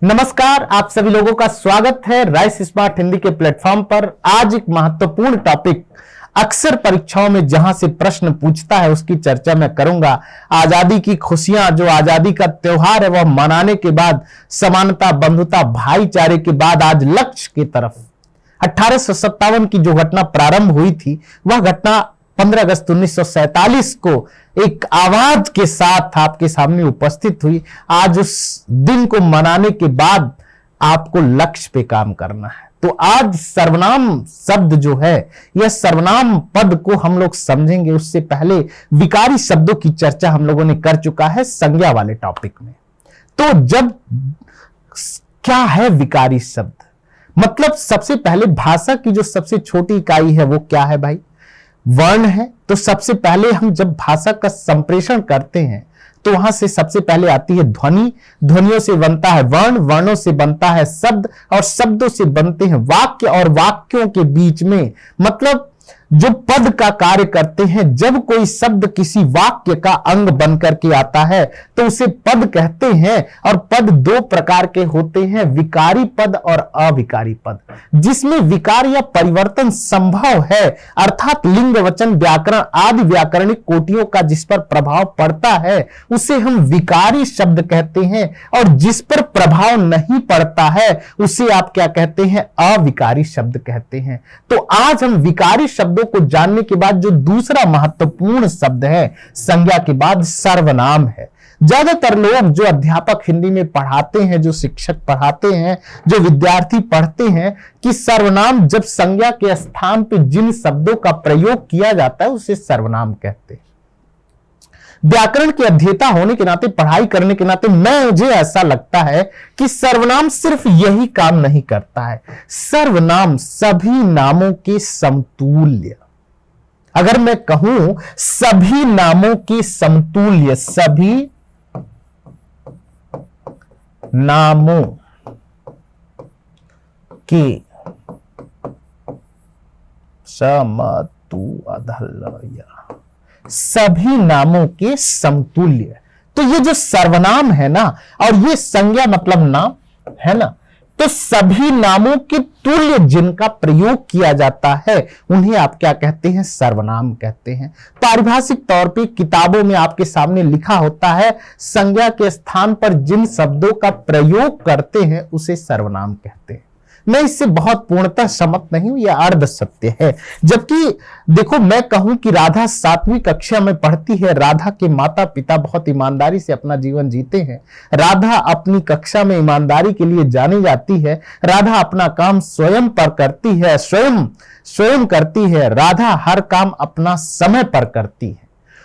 नमस्कार, आप सभी लोगों का स्वागत है राइस स्मार्ट हिंदी के प्लेटफॉर्म पर। आज एक महत्वपूर्ण टॉपिक अक्सर परीक्षाओं में जहां से प्रश्न पूछता है उसकी चर्चा मैं करूंगा। आजादी की खुशियां, जो आजादी का त्योहार है, वह मनाने के बाद समानता, बंधुता, भाईचारे के बाद आज लक्ष्य की तरफ 1857 की जो घटना प्रारंभ हुई थी, वह घटना 15 अगस्त 1947 को एक आवाज के साथ आपके सामने उपस्थित हुई। आज उस दिन को मनाने के बाद आपको लक्ष्य पे काम करना है। तो आज सर्वनाम शब्द जो है, यह सर्वनाम पद को हम लोग समझेंगे। उससे पहले विकारी शब्दों की चर्चा हम लोगों ने कर चुका है संज्ञा वाले टॉपिक में। तो जब क्या है विकारी शब्द, मतलब सबसे पहले भाषा की जो सबसे छोटी इकाई है वो क्या है भाई? वर्ण है। तो सबसे पहले हम जब भाषा का संप्रेषण करते हैं तो वहां से सबसे पहले आती है ध्वनि, ध्वनियों से बनता है वर्ण, वर्णों से बनता है शब्द, और शब्दों से बनते हैं वाक्य, और वाक्यों के बीच में मतलब जो पद का कार्य करते हैं। जब कोई शब्द किसी वाक्य का अंग बनकर के आता है तो उसे पद कहते हैं। और पद दो प्रकार के होते हैं, विकारी पद और अविकारी पद। जिसमें विकार या परिवर्तन संभव है, अर्थात लिंग, वचन, व्याकरण आदि व्याकरणिक कोटियों का जिस पर प्रभाव पड़ता है उसे हम विकारी शब्द कहते हैं। और जिस पर प्रभाव नहीं पड़ता है उसे आप क्या कहते हैं? अविकारी शब्द कहते हैं। तो आज हम विकारी शब्दों को जानने के बाद जो दूसरा महत्वपूर्ण शब्द है संज्ञा के बाद, सर्वनाम है। ज्यादातर लोग जो अध्यापक हिंदी में पढ़ाते हैं, जो शिक्षक पढ़ाते हैं, जो विद्यार्थी पढ़ते हैं कि सर्वनाम जब संज्ञा के स्थान पर जिन शब्दों का प्रयोग किया जाता है उसे सर्वनाम कहते हैं। व्याकरण के अध्येता होने के नाते, पढ़ाई करने के नाते मुझे ऐसा लगता है कि सर्वनाम सिर्फ यही काम नहीं करता है। सर्वनाम सभी नामों के समतुल्य, अगर मैं कहूं सभी नामों के समतुल्य, सभी नामों के समतुल्य, सभी नामों के समतुल्य। तो ये जो सर्वनाम है ना, और ये संज्ञा मतलब नाम है ना, तो सभी नामों के तुल्य जिनका प्रयोग किया जाता है उन्हें आप क्या कहते हैं? सर्वनाम कहते हैं। पारिभाषिक तौर पे किताबों में आपके सामने लिखा होता है संज्ञा के स्थान पर जिन शब्दों का प्रयोग करते हैं उसे सर्वनाम कहते हैं। मैं इससे बहुत पूर्णतः सहमत नहीं हूं, यह अर्ध सत्य है। जबकि देखो, मैं कहूं कि राधा 7वीं कक्षा में पढ़ती है। राधा के माता पिता बहुत ईमानदारी से अपना जीवन जीते हैं। राधा अपनी कक्षा में ईमानदारी के लिए जानी जाती है। राधा अपना काम स्वयं पर करती है, स्वयं करती है। राधा हर काम अपना समय पर करती है।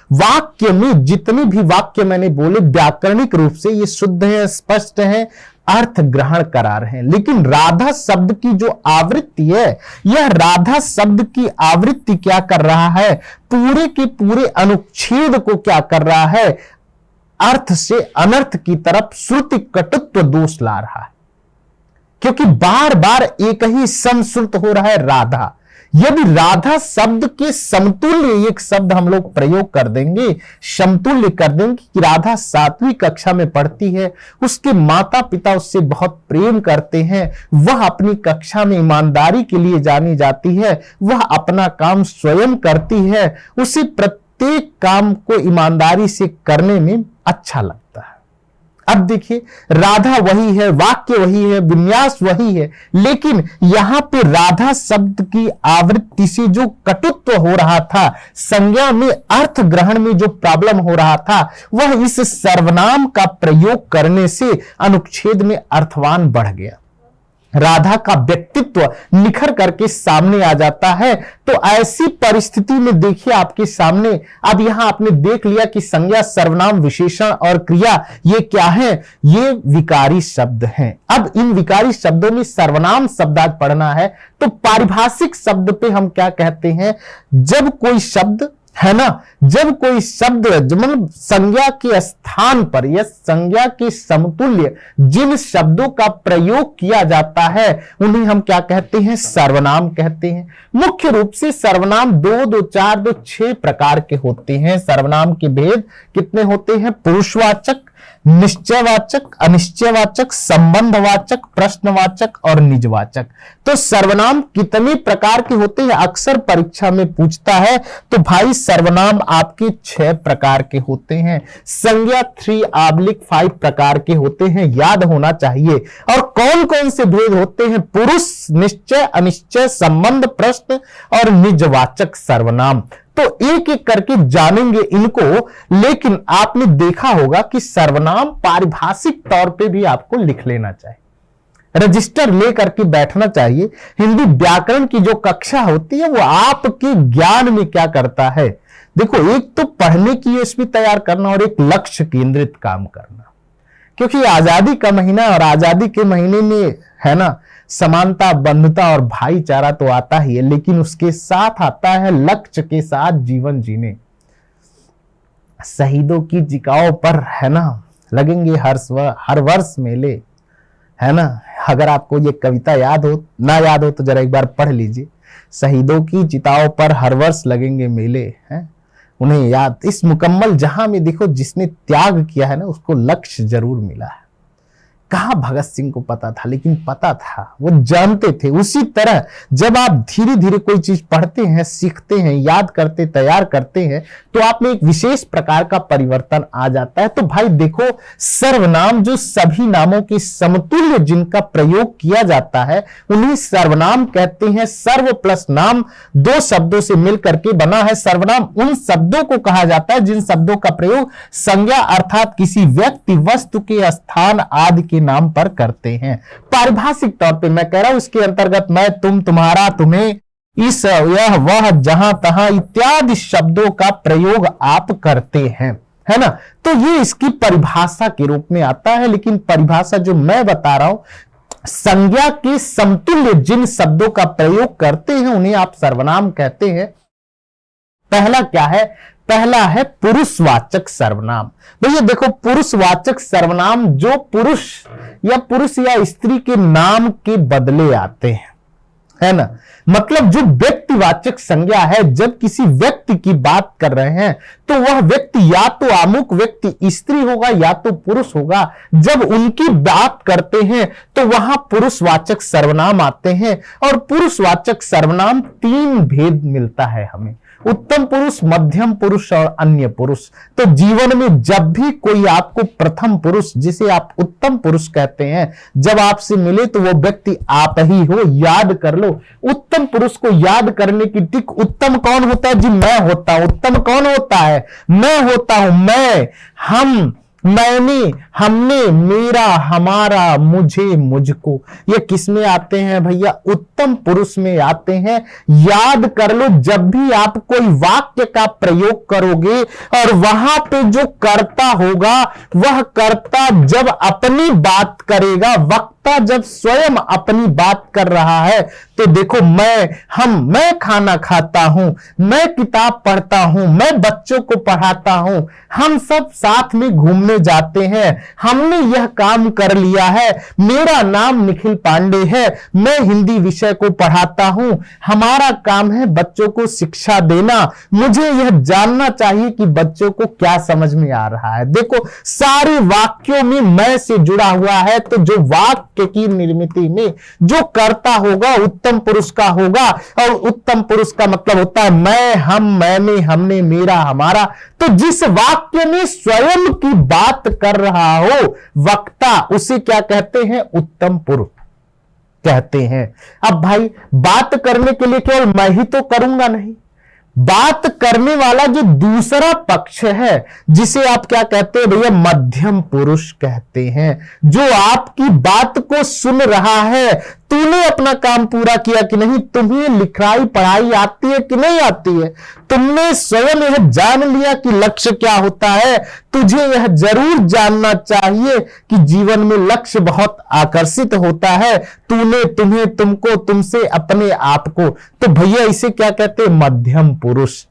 वाक्य में जितने भी वाक्य मैंने बोले व्याकरणिक रूप से ये शुद्ध है, स्पष्ट है, अर्थ ग्रहण करा रहे हैं। लेकिन राधा शब्द की जो आवृत्ति है, यह राधा शब्द की आवृत्ति क्या कर रहा है? पूरे के पूरे अनुच्छेद को क्या कर रहा है? अर्थ से अनर्थ की तरफ श्रुति कटुत्व दोष ला रहा है। क्योंकि बार बार एक ही समश्रुत हो रहा है राधा। यदि राधा शब्द के समतुल्य एक शब्द हम लोग प्रयोग कर देंगे, समतुल्य कर देंगे कि राधा 7वीं कक्षा में पढ़ती है, उसके माता पिता उससे बहुत प्रेम करते हैं, वह अपनी कक्षा में ईमानदारी के लिए जानी जाती है, वह अपना काम स्वयं करती है, उसे प्रत्येक काम को ईमानदारी से करने में अच्छा लगता है। अब देखिए, राधा वही है, वाक्य वही है, विन्यास वही है, लेकिन यहां पे राधा शब्द की आवृत्ति से जो कटुत्व हो रहा था, संज्ञा में अर्थ ग्रहण में जो प्रॉब्लम हो रहा था, वह इस सर्वनाम का प्रयोग करने से अनुच्छेद में अर्थवान बढ़ गया। राधा का व्यक्तित्व निखर करके सामने आ जाता है। तो ऐसी परिस्थिति में देखिए आपके सामने, अब यहां आपने देख लिया कि संज्ञा, सर्वनाम, विशेषण और क्रिया ये क्या है? ये विकारी शब्द हैं। अब इन विकारी शब्दों में सर्वनाम शब्द आज पढ़ना है। तो पारिभाषिक शब्द पे हम क्या कहते हैं? जब कोई शब्द है ना, जब कोई शब्द मतलब संज्ञा के स्थान पर या संज्ञा के समतुल्य जिन शब्दों का प्रयोग किया जाता है उन्हें हम क्या कहते हैं? सर्वनाम कहते हैं। मुख्य रूप से सर्वनाम 2, 4, 6 प्रकार के होते हैं। सर्वनाम के भेद कितने होते हैं? पुरुषवाचक, निश्चयवाचक, अनिश्चयवाचक, संबंधवाचक, प्रश्नवाचक और निजवाचक। तो सर्वनाम कितने प्रकार के होते हैं अक्सर परीक्षा में पूछता है। तो भाई सर्वनाम आपके 6 प्रकार के होते हैं। संज्ञा 3/5 प्रकार के होते हैं, याद होना चाहिए। और कौन कौन से भेद होते हैं? पुरुष, निश्चय, अनिश्चय, संबंध, प्रश्न और निजवाचक सर्वनाम। तो एक एक करके जानेंगे इनको। लेकिन आपने देखा होगा कि सर्वनाम पारिभाषिक तौर पे भी आपको लिख लेना चाहिए, रजिस्टर लेकर के बैठना चाहिए। हिंदी व्याकरण की जो कक्षा होती है वो आपके ज्ञान में क्या करता है, देखो एक तो पढ़ने की एसपी तैयार करना और एक लक्ष्य केंद्रित काम करना। क्योंकि आजादी का महीना और आजादी के महीने में है ना समानता, बंधुता और भाईचारा तो आता ही है, लेकिन उसके साथ आता है लक्ष्य के साथ जीवन जीने। शहीदों की जिकाओं पर है ना लगेंगे हर वर्ष मेले, है ना। अगर आपको ये कविता याद हो ना याद हो तो जरा एक बार पढ़ लीजिए। शहीदों की चिताओं पर हर वर्ष लगेंगे मेले, हैं उन्हें याद। इस मुकम्मल जहां में देखो जिसने त्याग किया है ना उसको लक्ष्य जरूर मिला है। कहा भगत सिंह को पता था, लेकिन पता था, वो जानते थे। उसी तरह जब आप धीरे धीरे कोई चीज पढ़ते हैं, सीखते हैं, याद करते, तैयार करते हैं तो आप में एक विशेष प्रकार का परिवर्तन आ जाता है। तो भाई देखो सर्वनाम जो सभी नामों के समतुल्य जिनका प्रयोग किया जाता है उन्हें सर्वनाम कहते हैं। सर्व प्लस नाम 2 शब्दों से मिलकर के बना है। सर्वनाम उन शब्दों को कहा जाता है जिन शब्दों का प्रयोग संज्ञा अर्थात किसी व्यक्ति, वस्तु के स्थान आदि के नाम पर करते हैं। पारिभाषिक तौर पे मैं कह रहा हूं, इसके अंतर्गत मैं, तुम, तुम्हारा, तुम्हें, इस, यह, वह, जहां तहां इत्यादि शब्दों का प्रयोग आप करते हैं, है ना। तो ये इसकी परिभाषा के रूप में आता है। लेकिन परिभाषा जो मैं बता रहा हूं, संज्ञा के समतुल्य जिन शब्दों का प्रयोग करते हैं उन्हें आप सर्वनाम कहते हैं। पहला क्या है? पहला है पुरुषवाचक सर्वनाम। भैया देखो पुरुषवाचक सर्वनाम जो पुरुष या स्त्री के नाम के बदले आते हैं, है ना। मतलब जो व्यक्तिवाचक संज्ञा है, जब किसी व्यक्ति की बात कर रहे हैं तो वह व्यक्ति या तो अमुक व्यक्ति स्त्री होगा या तो पुरुष होगा। जब उनकी बात करते हैं तो वहां पुरुषवाचक सर्वनाम आते हैं। और पुरुषवाचक सर्वनाम 3 भेद मिलता है हमें, उत्तम पुरुष, मध्यम पुरुष और अन्य पुरुष। तो जीवन में जब भी कोई आपको प्रथम पुरुष, जिसे आप उत्तम पुरुष कहते हैं, जब आपसे मिले तो वो व्यक्ति आप ही हो, याद कर लो। उत्तम पुरुष को याद करने की टिक, उत्तम कौन होता है जी? मैं होता हूं। उत्तम कौन होता है? मैं होता हूं। मैं, हम, मैंने, हमने, मेरा, हमारा, मुझे, मुझको, ये किस में आते हैं भैया? उत्तम पुरुष में आते हैं। याद कर लो, जब भी आप कोई वाक्य का प्रयोग करोगे और वहां पे जो कर्ता होगा वह कर्ता जब अपनी बात करेगा, वक्ता जब स्वयं अपनी बात कर रहा है, तो देखो मैं, हम, मैं खाना खाता हूं, मैं किताब पढ़ता हूं, मैं बच्चों को पढ़ाता हूं, हम सब साथ में घूमने जाते हैं, हमने यह काम कर लिया है, मेरा नाम निखिल पांडे है, मैं हिंदी विषय को पढ़ाता हूं, हमारा काम है बच्चों को शिक्षा देना, मुझे यह जानना चाहिए कि बच्चों को क्या समझ में आ रहा है। देखो सारे वाक्यों में मैं से जुड़ा हुआ है। तो जो वाक्य की निर्मित में जो कर्ता होगा उत्तम पुरुष का होगा। और उत्तम पुरुष का मतलब होता है मैं, हम, मैंने, हमने, मेरा, हमारा। तो जिस वाक्य में स्वयं की बात कर रहा हो वक्ता, उसे क्या कहते हैं? उत्तम पुरुष कहते हैं। अब भाई बात करने के लिए केवल मैं ही तो करूंगा नहीं, बात करने वाला जो दूसरा पक्ष है जिसे आप क्या कहते हैं भैया? मध्यम पुरुष कहते हैं। जो आपकी बात को सुन रहा है, तूने अपना काम पूरा किया कि नहीं, तुम्हें लिखाई पढ़ाई आती है कि नहीं आती है, तुमने स्वयं यह जान लिया कि लक्ष्य क्या होता है, तुझे यह जरूर जानना चाहिए कि जीवन में लक्ष्य बहुत आकर्षित होता है, तूने, तुम्हें, तुमको, तुमसे, अपने आप को। तो भैया इसे क्या कहते हैं? मध्यम पुरुष।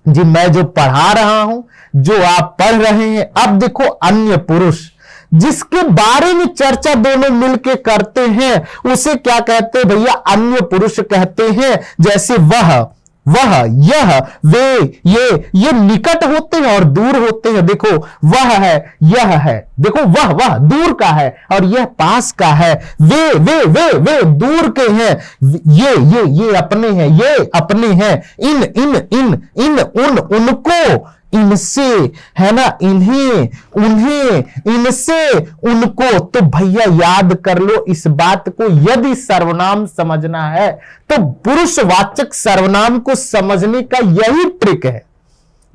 जी मैं जो पढ़ा रहा हूं, जो आप पढ़ रहे हैं। अब देखो अन्य पुरुष, जिसके बारे में चर्चा दोनों मिलके करते हैं, उसे क्या कहते हैं भैया? अन्य पुरुष कहते हैं। जैसे वह, वह, यह, वे, ये निकट होते हैं और दूर होते हैं। देखो वह है, यह है, देखो वह दूर का है और यह पास का है। वे दूर के हैं। ये अपने हैं, ये अपने हैं। इन उनको, इनसे, है ना, इन्हें, उन्हें, इनसे, उनको। तो भैया याद कर लो इस बात को, यदि सर्वनाम समझना है तो पुरुषवाचक सर्वनाम को समझने का यही ट्रिक है।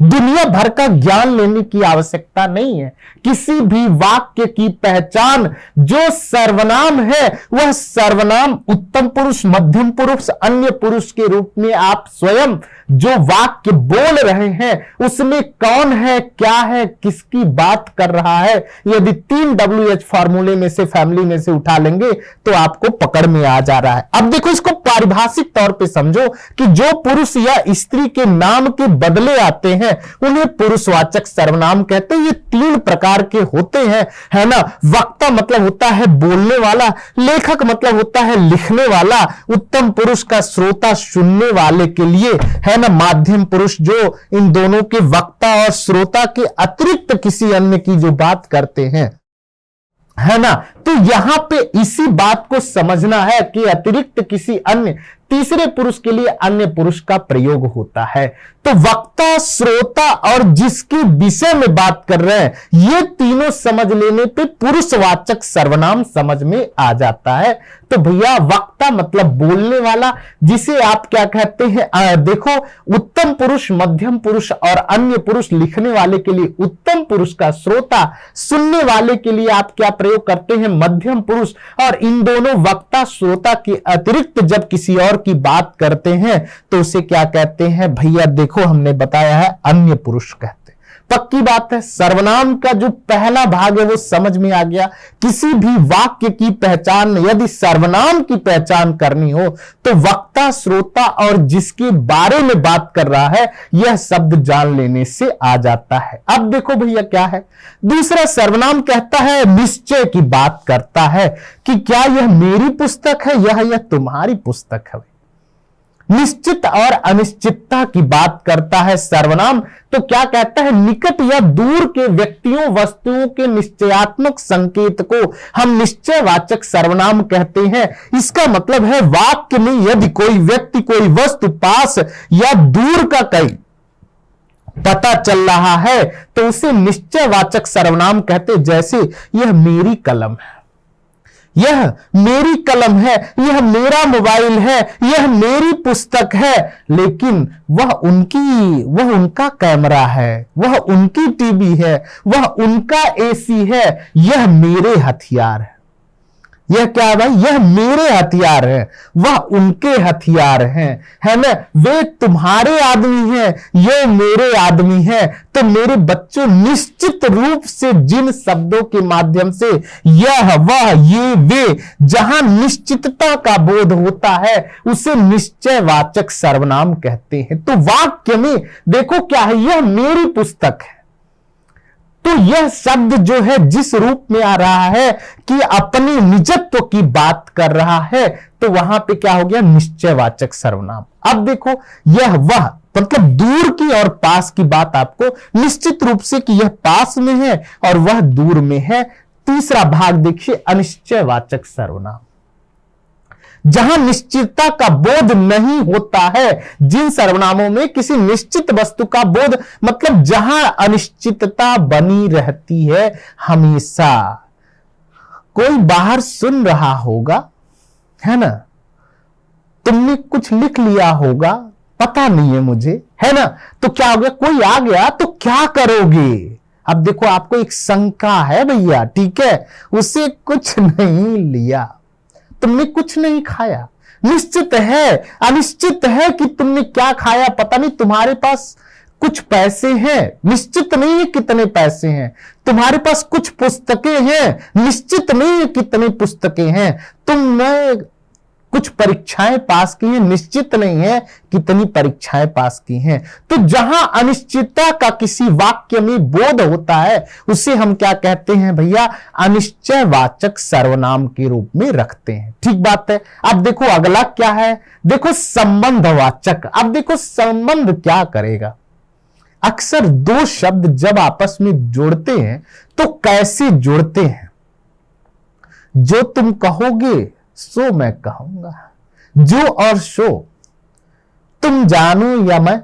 दुनिया भर का ज्ञान लेने की आवश्यकता नहीं है। किसी भी वाक्य की पहचान जो सर्वनाम है, वह सर्वनाम उत्तम पुरुष, मध्यम पुरुष, अन्य पुरुष के रूप में आप स्वयं जो वाक्य बोल रहे हैं उसमें कौन है, क्या है, किसकी बात कर रहा है, यदि 3 WH फॉर्मूले में से, फैमिली में से उठा लेंगे तो आपको पकड़ में आ जा रहा है। अब देखो इसको पारिभाषिक तौर पे समझो कि जो पुरुष या स्त्री के नाम के बदले आते हैं उन्हें पुरुषवाचक सर्वनाम कहते हैं। ये 3 प्रकार के होते हैं, है ना। वक्ता मतलब होता है बोलने वाला, लेखक मतलब होता है लिखने वाला, उत्तम पुरुष का श्रोता सुनने वाले के लिए, है ना, माध्यम पुरुष जो इन दोनों के वक्ता और श्रोता के अतिरिक्त किसी अन्य की जो बात करते हैं, है ना। तो यहां पे इसी बात को समझना है कि अतिरिक्त किसी अन्य तीसरे पुरुष के लिए अन्य पुरुष का प्रयोग होता है। तो वक्ता, श्रोता और जिसके विषय में बात कर रहे हैं, ये तीनों समझ लेने पे पुरुषवाचक सर्वनाम समझ में आ जाता है। तो भैया वक्ता मतलब बोलने वाला, जिसे आप क्या कहते हैं, देखो उत्तम पुरुष, मध्यम पुरुष और अन्य पुरुष लिखने वाले के लिए उत्तम पुरुष का, श्रोता सुनने वाले के लिए आप क्या प्रयोग करते हैं, मध्यम पुरुष। और इन दोनों वक्ता श्रोता के अतिरिक्त जब किसी और की बात करते हैं तो उसे क्या कहते हैं भैया, देखो हमने बताया है अन्य पुरुष कहते हैं। पक्की बात है, सर्वनाम का जो पहला भाग है वो समझ में आ गया। किसी भी वाक्य की पहचान, यदि सर्वनाम की पहचान करनी हो तो वक्ता, श्रोता और जिसके बारे में बात कर रहा है यह शब्द जान लेने से आ जाता है। अब देखो भैया क्या है, दूसरा सर्वनाम कहता है, निश्चय की बात करता है कि क्या यह मेरी पुस्तक है, यह तुम्हारी पुस्तक है। निश्चित और अनिश्चितता की बात करता है सर्वनाम। तो क्या कहता है, निकट या दूर के व्यक्तियों, वस्तुओं के निश्चयात्मक संकेत को हम निश्चयवाचक सर्वनाम कहते हैं। इसका मतलब है वाक्य में यदि कोई व्यक्ति, कोई वस्तु पास या दूर का कहीं पता चल रहा है तो उसे निश्चयवाचक सर्वनाम कहते। जैसे यह मेरी कलम है, यह मेरी कलम है, यह मेरा मोबाइल है, यह मेरी पुस्तक है। लेकिन वह उनका कैमरा है, वह उनकी टीवी है, वह उनका एसी है, यह मेरे हथियार है। यह क्या है भाई, यह मेरे हथियार है, वह उनके हथियार हैं, है ना। वे तुम्हारे आदमी हैं, ये मेरे आदमी हैं। तो मेरे बच्चों, निश्चित रूप से जिन शब्दों के माध्यम से यह, वह, ये, वे, जहां निश्चितता का बोध होता है उसे निश्चयवाचक सर्वनाम कहते हैं। तो वाक्य में देखो क्या है, यह मेरी पुस्तक है। तो यह शब्द जो है जिस रूप में आ रहा है कि अपने निजत्व की बात कर रहा है, तो वहां पे क्या हो गया, निश्चयवाचक सर्वनाम। अब देखो यह, वह मतलब दूर की और पास की बात आपको निश्चित रूप से कि यह पास में है और वह दूर में है। तीसरा भाग देखिए, अनिश्चयवाचक सर्वनाम। जहां निश्चितता का बोध नहीं होता है, जिन सर्वनामों में किसी निश्चित वस्तु का बोध, मतलब जहां अनिश्चितता बनी रहती है हमेशा। कोई बाहर सुन रहा होगा, है ना, तुमने कुछ लिख लिया होगा, पता नहीं है मुझे, है ना। तो क्या हो गया, कोई आ गया तो क्या करोगे। अब देखो आपको एक शंका है भैया, ठीक है, उसे कुछ नहीं लिया, तुमने कुछ नहीं खाया, निश्चित है, अनिश्चित है कि तुमने क्या खाया, पता नहीं, तुम्हारे पास कुछ पैसे हैं, निश्चित नहीं है कितने पैसे हैं, तुम्हारे पास कुछ पुस्तकें हैं, निश्चित नहीं है कितनी पुस्तकें हैं, तुम कुछ परीक्षाएं पास की हैं, निश्चित नहीं है कितनी परीक्षाएं पास की हैं। तो जहां अनिश्चितता का किसी वाक्य में बोध होता है उसे हम क्या कहते हैं भैया, अनिश्चयवाचक सर्वनाम के रूप में रखते हैं। ठीक बात है। अब देखो अगला क्या है, देखो संबंधवाचक। अब देखो संबंध क्या करेगा, अक्सर दो शब्द जब आपस में जुड़ते हैं तो कैसे जुड़ते हैं, जो तुम कहोगे सो मैं कहूंगा, जो और सो, तुम जानो या मैं।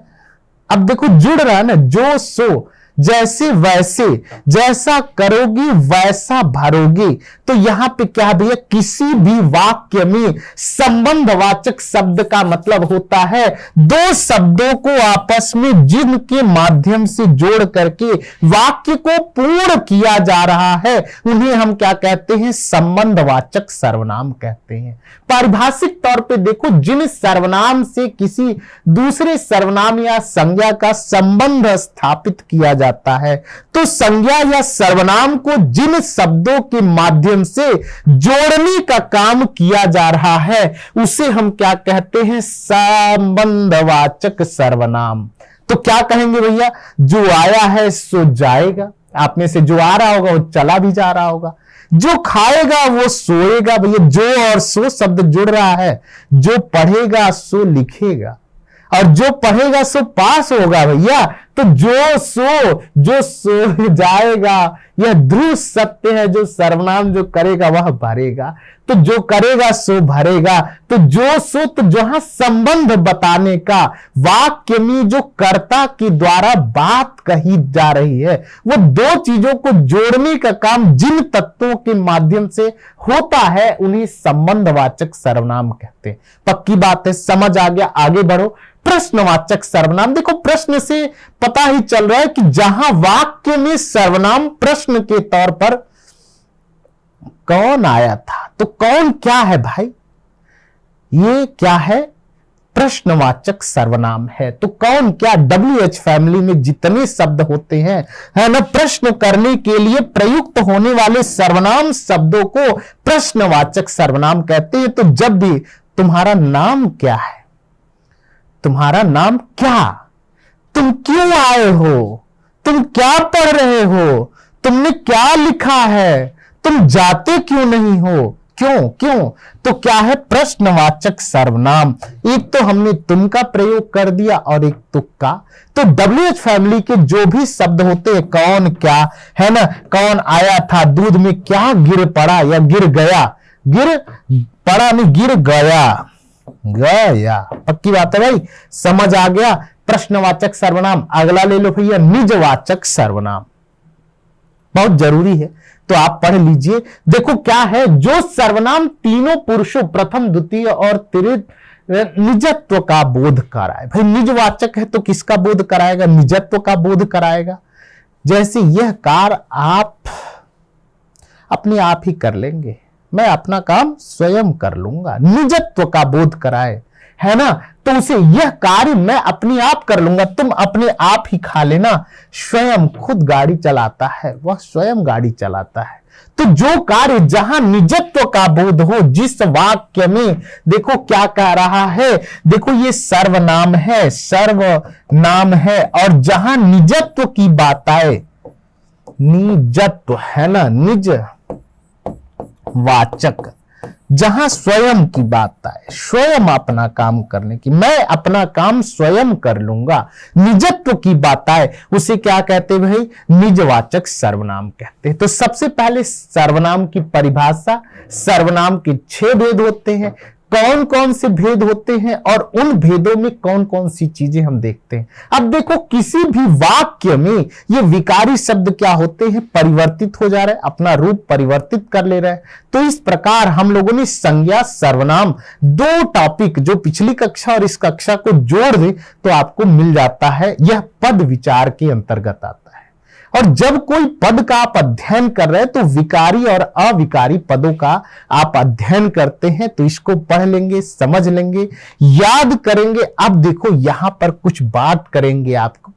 अब देखो जुड़ रहा है ना, जो सो, जैसे वैसे, जैसा करोगे वैसा भरोगे। तो यहां पे क्या भैया, किसी भी वाक्य में संबंधवाचक शब्द का मतलब होता है दो शब्दों को आपस में जिनके माध्यम से जोड़ करके वाक्य को पूर्ण किया जा रहा है, उन्हें हम क्या कहते हैं, संबंधवाचक सर्वनाम कहते हैं। पारिभाषिक तौर पे देखो, जिन सर्वनाम से किसी दूसरे सर्वनाम या संज्ञा का संबंध स्थापित किया जाता है, तो संज्ञा या सर्वनाम को जिन शब्दों के माध्यम से जोड़ने का काम किया जा रहा है उसे हम क्या कहते हैं, संबंधवाचक सर्वनाम। तो क्या कहेंगे भैया, जो आया है सो जाएगा। आप में से जो आ रहा होगा वो चला भी जा रहा होगा। जो खाएगा वो सोएगा। भैया जो और सो शब्द जुड़ रहा है, जो पढ़ेगा सो लिखेगा और जो पढ़ेगा सो पास होगा भैया। तो जो सो जाएगा, यह ध्रुव सत्य है। जो सर्वनाम जो करेगा वह भरेगा, तो जो करेगा सो भरेगा। तो जो सो, तो जहां संबंध बताने का वाक्य में जो कर्ता के द्वारा बात कही जा रही है, वो दो चीजों को जोड़ने का काम जिन तत्वों के माध्यम से होता है उन्हें संबंधवाचक सर्वनाम कहते हैं। पक्की बात है, समझ आ गया। आगे बढ़ो। प्रश्नवाचक सर्वनाम। देखो प्रश्न से पता ही चल रहा है कि जहां वाक्य में सर्वनाम प्रश्न के तौर पर कौन आया था, तो कौन क्या है भाई, ये क्या है, प्रश्नवाचक सर्वनाम है। तो कौन क्या, WH फैमिली में जितने शब्द होते हैं, है ना, प्रश्न करने के लिए प्रयुक्त होने वाले सर्वनाम शब्दों को प्रश्नवाचक सर्वनाम कहते हैं। तो जब भी तुम्हारा नाम क्या है, तुम्हारा नाम क्या, तुम क्यों आए हो, तुम क्या पढ़ रहे हो, तुमने क्या लिखा है, तुम जाते क्यों नहीं हो, क्यों, तो क्या है, प्रश्नवाचक सर्वनाम। एक तो हमने तुम का प्रयोग कर दिया और एक तुक का। तो WH फैमिली के जो भी शब्द होते हैं, कौन क्या, है ना, कौन आया था, दूध में क्या गिर पड़ा या गिर गया, गिर पड़ा नहीं गिर गया, गया। पक्की बात है भाई, समझ आ गया। प्रश्नवाचक सर्वनाम। अगला ले लो भैया, निजवाचक सर्वनाम। बहुत जरूरी है, तो आप पढ़ लीजिए। देखो क्या है, जो सर्वनाम तीनों पुरुषों प्रथम द्वितीय और तृतीय निजत्व का बोध कराए। भाई निजवाचक है तो किसका बोध कराएगा, निजत्व का बोध कराएगा। जैसे यह कार्य आप अपने आप ही कर लेंगे, मैं अपना काम स्वयं कर लूंगा, निजत्व का बोध कराए, है ना। तो उसे यह कार्य मैं अपने आप कर लूंगा, तुम अपने आप ही खा लेना। स्वयं खुद गाड़ी चलाता है, वह स्वयं गाड़ी चलाता है। तो जो कार्य जहां निजत्व का बोध हो, जिस वाक्य में देखो क्या कह रहा है, देखो ये सर्वनाम है और जहां निजत्व की बात आए, निजत्व है ना, निज वाचक, जहां स्वयं की बात आए, स्वयं अपना काम करने की, मैं अपना काम स्वयं कर लूंगा, निजत्व की बात आए, उसे क्या कहते भाई, निजवाचक सर्वनाम कहते हैं। तो सबसे पहले सर्वनाम की परिभाषा, सर्वनाम के 6 भेद होते हैं। कौन कौन से भेद होते हैं और उन भेदों में कौन कौन सी चीजें हम देखते हैं। अब देखो किसी भी वाक्य में ये विकारी शब्द क्या होते हैं, परिवर्तित हो जा रहे हैं, अपना रूप परिवर्तित कर ले रहे हैं। तो इस प्रकार हम लोगों ने संज्ञा सर्वनाम 2 टॉपिक जो पिछली कक्षा और इस कक्षा को जोड़ दे तो आपको मिल जाता है, यह पद विचार के अंतर्गत आता है। और जब कोई पद का आप अध्ययन कर रहे हैं तो विकारी और अविकारी पदों का आप अध्ययन करते हैं, तो इसको पढ़ लेंगे, समझ लेंगे, याद करेंगे। अब देखो यहां पर कुछ बात करेंगे आपको।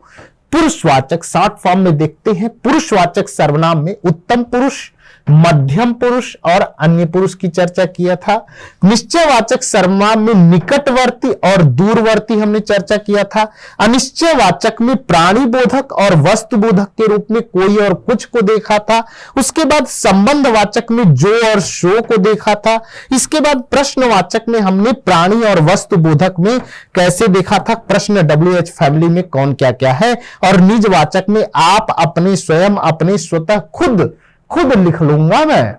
पुरुषवाचक शॉर्ट फॉर्म में देखते हैं, पुरुषवाचक सर्वनाम में उत्तम पुरुष, मध्यम पुरुष और अन्य पुरुष की चर्चा किया था। निश्चयवाचक सर्वनाम में निकटवर्ती और दूरवर्ती हमने चर्चा किया था। अनिश्चयवाचक में प्राणीबोधक और वस्तुबोधक के रूप में कोई और कुछ को देखा था। उसके बाद संबंधवाचक में जो और सो को देखा था। इसके बाद प्रश्नवाचक में हमने प्राणी और वस्तुबोधक में कैसे देखा था, प्रश्न WH फैमिली में कौन क्या क्या है, और निजवाचक में आप अपने स्वयं अपने स्वतः खुद लिख लूंगा मैं।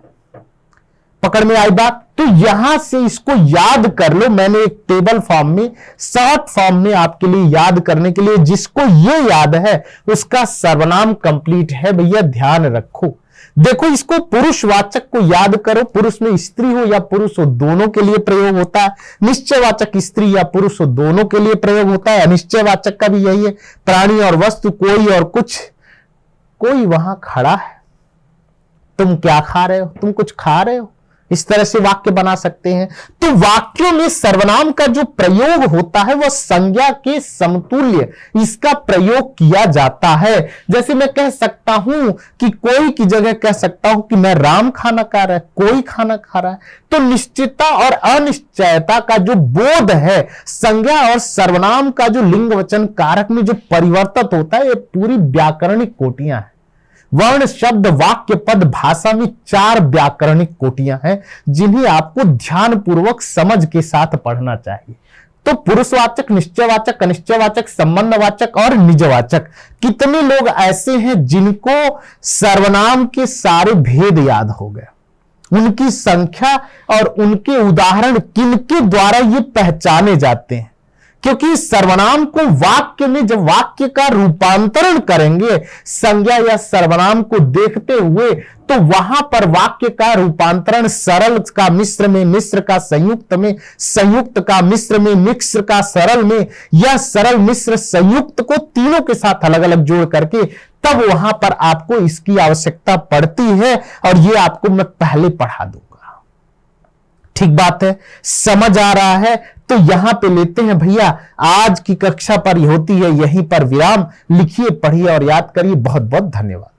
पकड़ में आई बात? तो यहां से इसको याद कर लो। मैंने एक टेबल फॉर्म में, शॉर्ट फॉर्म में आपके लिए याद करने के लिए, जिसको ये याद है उसका सर्वनाम कंप्लीट है भैया, ध्यान रखो। देखो, इसको पुरुषवाचक को याद करो। पुरुष में स्त्री हो या पुरुष हो दोनों के लिए प्रयोग होता है। निश्चयवाचक स्त्री या पुरुष हो दोनों के लिए प्रयोग होता है। अनिश्चयवाचक का भी यही है, प्राणी और वस्तु, कोई और कुछ। कोई वहां खड़ा है, तुम क्या खा रहे हो, तुम कुछ खा रहे हो, इस तरह से वाक्य बना सकते हैं। तो वाक्यों में सर्वनाम का जो प्रयोग होता है वह संज्ञा के समतुल्य इसका प्रयोग किया जाता है। जैसे मैं कह सकता हूं कि कोई की जगह कह सकता हूं कि मैं राम खाना खा रहा है, कोई खाना खा रहा है। तो निश्चितता और अनिश्चयता का जो बोध है, संज्ञा और सर्वनाम का जो लिंग वचन कारक में जो परिवर्तित होता है, ये पूरी व्याकरणिक कोटियां हैं। वर्ण, शब्द, वाक्य, पद, भाषा में 4 व्याकरणिक कोटियां हैं, जिन्हें आपको ध्यानपूर्वक समझ के साथ पढ़ना चाहिए। तो पुरुषवाचक, निश्चयवाचक, अनिश्चयवाचक, संबंधवाचक और निजवाचक। कितने लोग ऐसे हैं जिनको सर्वनाम के सारे भेद याद हो गए, उनकी संख्या और उनके उदाहरण किनके द्वारा ये पहचाने जाते हैं? क्योंकि सर्वनाम को वाक्य में जब वाक्य का रूपांतरण करेंगे संज्ञा या सर्वनाम को देखते हुए, तो वहां पर वाक्य का रूपांतरण सरल का मिश्र में, मिश्र का संयुक्त में, संयुक्त का मिश्र में, मिश्र का सरल में, या सरल मिश्र संयुक्त को तीनों के साथ अलग अलग जोड़ करके, तब वहां पर आपको इसकी आवश्यकता पड़ती है। और ये आपको मैं पहले पढ़ा दूंगा। ठीक बात है, समझ आ रहा है? तो यहां पे लेते हैं भैया, आज की कक्षा पर होती है यहीं पर विराम। लिखिए, पढ़िए और याद करिए। बहुत बहुत धन्यवाद।